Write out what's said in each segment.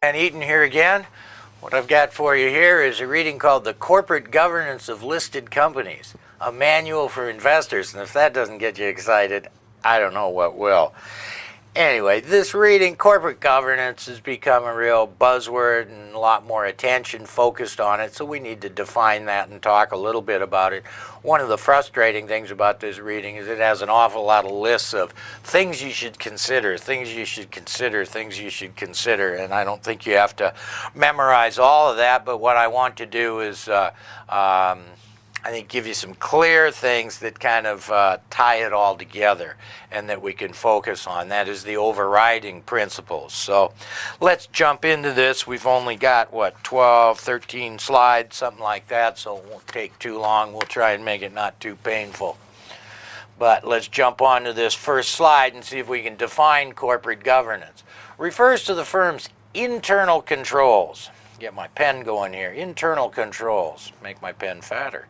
And Eaton here again. What I've got for you here is a reading called The Corporate Governance of Listed Companies, a manual for investors. And if that doesn't get you excited, I don't know what will. Anyway, this reading, corporate governance, has become a real buzzword and a lot more attention focused on it, so we need to define that and talk a little bit about it. One of the frustrating things about this reading is it has an awful lot of lists of things you should consider, things you should consider, things you should consider, and I don't think you have to memorize all of that, but what I want to do is I think give you some clear things that kind of tie it all together and that we can focus on. That is the overriding principles. So let's jump into this. We've only got, 12, 13 slides, something like that, so it won't take too long. We'll try and make it not too painful. But let's jump on to this first slide and see if we can define corporate governance. Refers to the firm's internal controls. Get my pen going here. Internal controls. Make my pen fatter.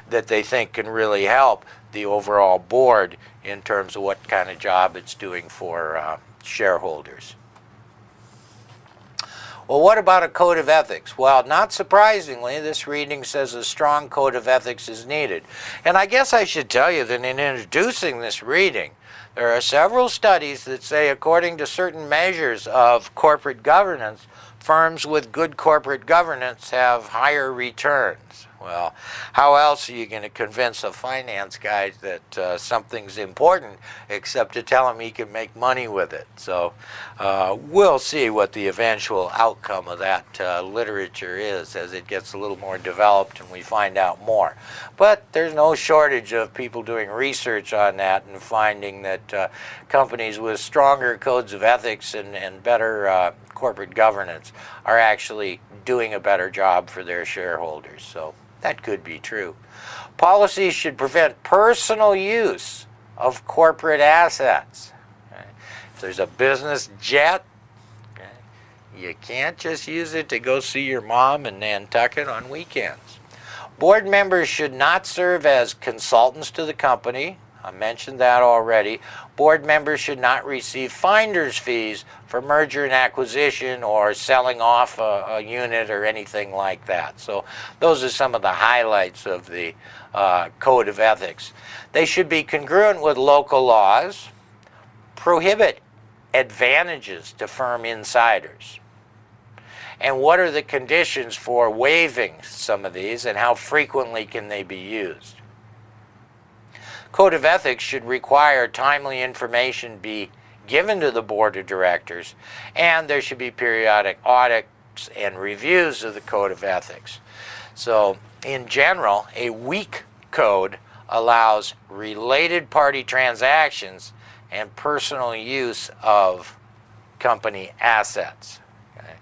That they think can really help the overall board in terms of what kind of job it's doing for shareholders. Well, what about a code of ethics? Well, not surprisingly, this reading says a strong code of ethics is needed. And I guess I should tell you that in introducing this reading, there are several studies that say according to certain measures of corporate governance, firms with good corporate governance have higher returns. Well, how else are you going to convince a finance guy that something's important except to tell him he can make money with it? So we'll see what the eventual outcome of that literature is as it gets a little more developed and we find out more. But there's no shortage of people doing research on that and finding that companies with stronger codes of ethics and better corporate governance are actually doing a better job for their shareholders. So that could be true. Policies should prevent personal use of corporate assets. Okay? If there's a business jet, okay, you can't just use it to go see your mom in Nantucket on weekends. Board members should not serve as consultants to the company. I mentioned that already. Board members should not receive finder's fees for merger and acquisition or selling off a unit or anything like that. So those are some of the highlights of the Code of Ethics. They should be congruent with local laws, prohibit advantages to firm insiders. And what are the conditions for waiving some of these and how frequently can they be used? Code of Ethics should require timely information be given to the board of directors, and there should be periodic audits and reviews of the Code of Ethics. So, in general, a weak code allows related party transactions and personal use of company assets. Okay?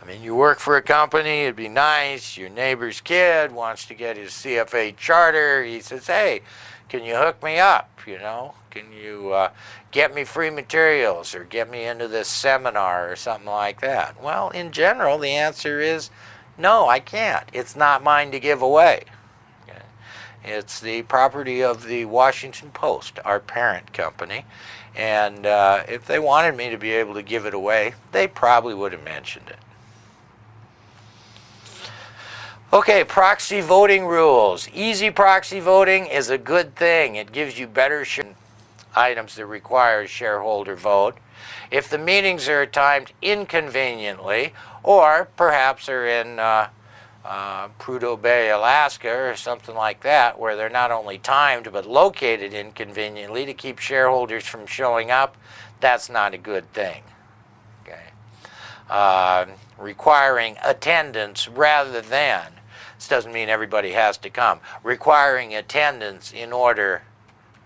I mean, you work for a company, it'd be nice, your neighbor's kid wants to get his CFA charter, he says, hey, can you hook me up, Can you get me free materials or get me into this seminar or something like that? Well, in general, the answer is no, I can't. It's not mine to give away. Okay? It's the property of the Washington Post, our parent company. And if they wanted me to be able to give it away, they probably would have mentioned it. Okay, proxy voting rules. Easy proxy voting is a good thing. It gives you better items that require a shareholder vote. If the meetings are timed inconveniently, or perhaps are in Prudhoe Bay, Alaska, or something like that, where they're not only timed but located inconveniently to keep shareholders from showing up, that's not a good thing. Okay. Requiring attendance rather than. This doesn't mean everybody has to come. Requiring attendance in order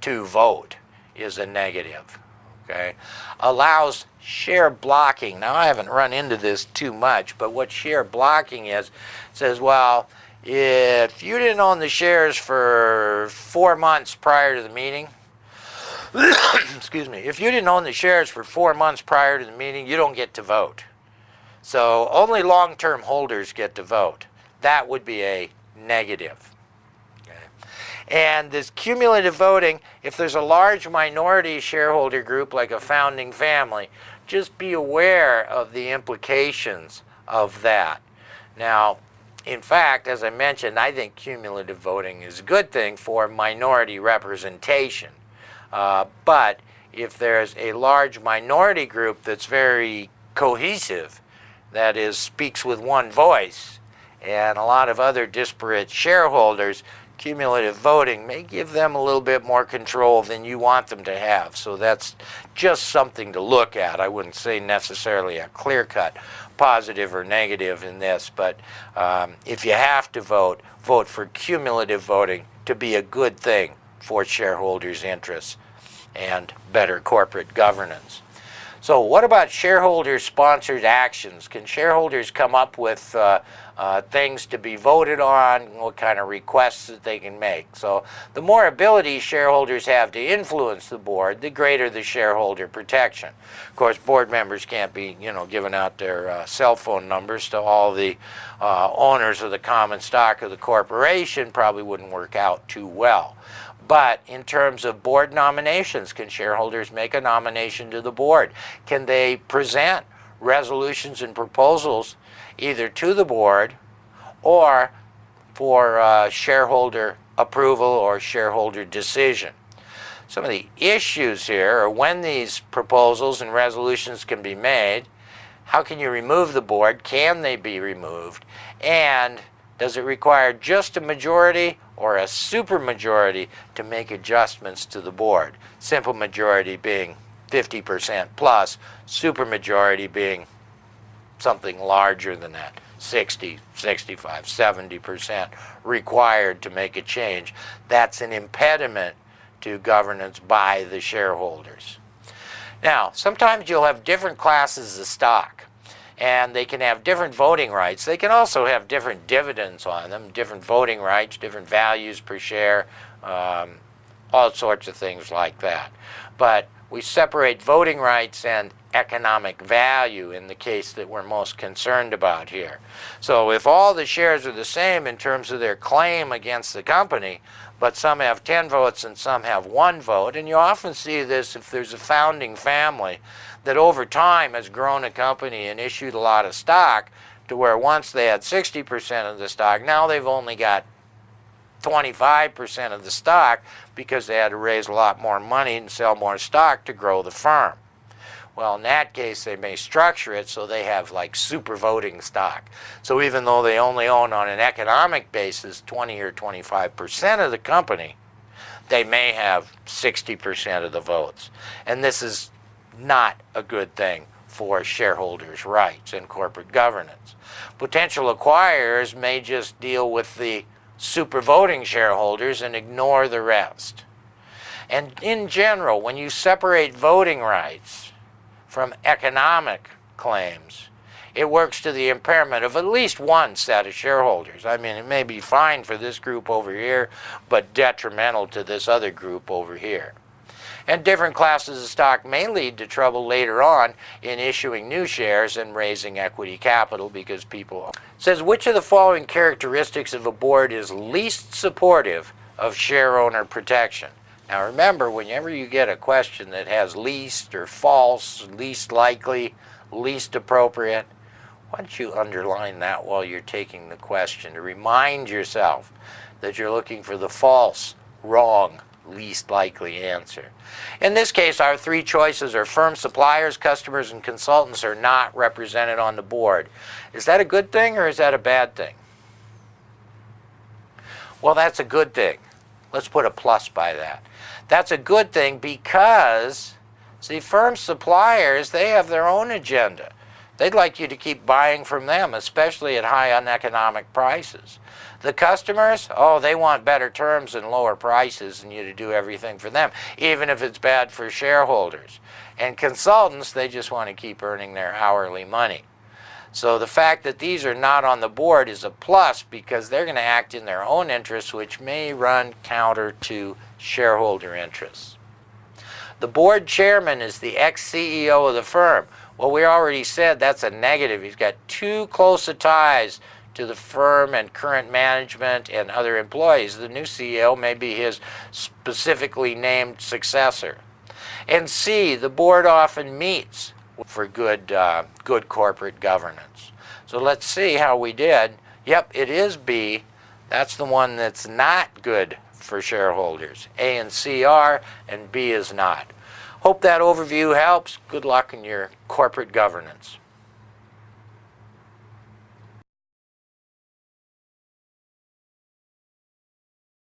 to vote is a negative. Okay? Allows share blocking. Now, I haven't run into this too much, but what share blocking is, says, well, if you didn't own the shares for 4 months prior to the meeting, excuse me, if you didn't own the shares for 4 months prior to the meeting, you don't get to vote. So only long-term holders get to vote. That would be a negative. Okay. And this cumulative voting, if there's a large minority shareholder group like a founding family, just be aware of the implications of that. Now, in fact, as I mentioned, I think cumulative voting is a good thing for minority representation. But if there's a large minority group that's very cohesive, that is, speaks with one voice, and a lot of other disparate shareholders, cumulative voting may give them a little bit more control than you want them to have. So that's just something to look at. I wouldn't say necessarily a clear-cut positive or negative in this, but if you have to vote, vote for cumulative voting to be a good thing for shareholders' interests and better corporate governance. So what about shareholder-sponsored actions? Can shareholders come up with things to be voted on? What kind of requests that they can make? So the more ability shareholders have to influence the board, the greater the shareholder protection. Of course, board members can't be, giving out their cell phone numbers to all the owners of the common stock of the corporation. Probably wouldn't work out too well. But in terms of board nominations, can shareholders make a nomination to the board? Can they present resolutions and proposals either to the board or for shareholder approval or shareholder decision? Some of the issues here are when these proposals and resolutions can be made, how can you remove the board, can they be removed, and does it require just a majority or a supermajority to make adjustments to the board? Simple majority being 50% plus, supermajority being something larger than that, 60, 65, 70% required to make a change. That's an impediment to governance by the shareholders. Now, sometimes you'll have different classes of stock, and they can have different voting rights. They can also have different dividends on them, different voting rights, different values per share, all sorts of things like that. But we separate voting rights and economic value in the case that we're most concerned about here. So if all the shares are the same in terms of their claim against the company, but some have 10 votes and some have 1 vote, and you often see this if there's a founding family that over time has grown a company and issued a lot of stock to where once they had 60% of the stock, now they've only got 25% of the stock because they had to raise a lot more money and sell more stock to grow the firm. Well, in that case, they may structure it so they have like super voting stock. So even though they only own on an economic basis 20 or 25% of the company, they may have 60% of the votes. And this is not a good thing for shareholders' rights and corporate governance. Potential acquirers may just deal with the super voting shareholders and ignore the rest. And in general, when you separate voting rights from economic claims, it works to the impairment of at least one set of shareholders. I mean, it may be fine for this group over here, but detrimental to this other group over here. And different classes of stock may lead to trouble later on in issuing new shares and raising equity capital because people... It says, which of the following characteristics of a board is least supportive of share owner protection? Now remember, whenever you get a question that has least or false, least likely, least appropriate, why don't you underline that while you're taking the question to remind yourself that you're looking for the false, wrong, least likely answer. In this case, our 3 choices are firm suppliers, customers, and consultants are not represented on the board. Is that a good thing or is that a bad thing? Well, that's a good thing. Let's put a plus by that. That's a good thing because, see, firm suppliers, they have their own agenda. They'd like you to keep buying from them, especially at high uneconomic prices. The customers, oh, they want better terms and lower prices and you to do everything for them, even if it's bad for shareholders. And consultants, they just want to keep earning their hourly money. So the fact that these are not on the board is a plus because they're going to act in their own interests, which may run counter to shareholder interests. The board chairman is the ex-CEO of the firm. Well, we already said that's a negative. He's got too close a ties to the firm and current management and other employees. The new CEO may be his specifically named successor. And C, the board often meets for good corporate governance. So let's see how we did. Yep, it is B. That's the one that's not good for shareholders. A and C are, and B is not. Hope that overview helps. Good luck in your corporate governance.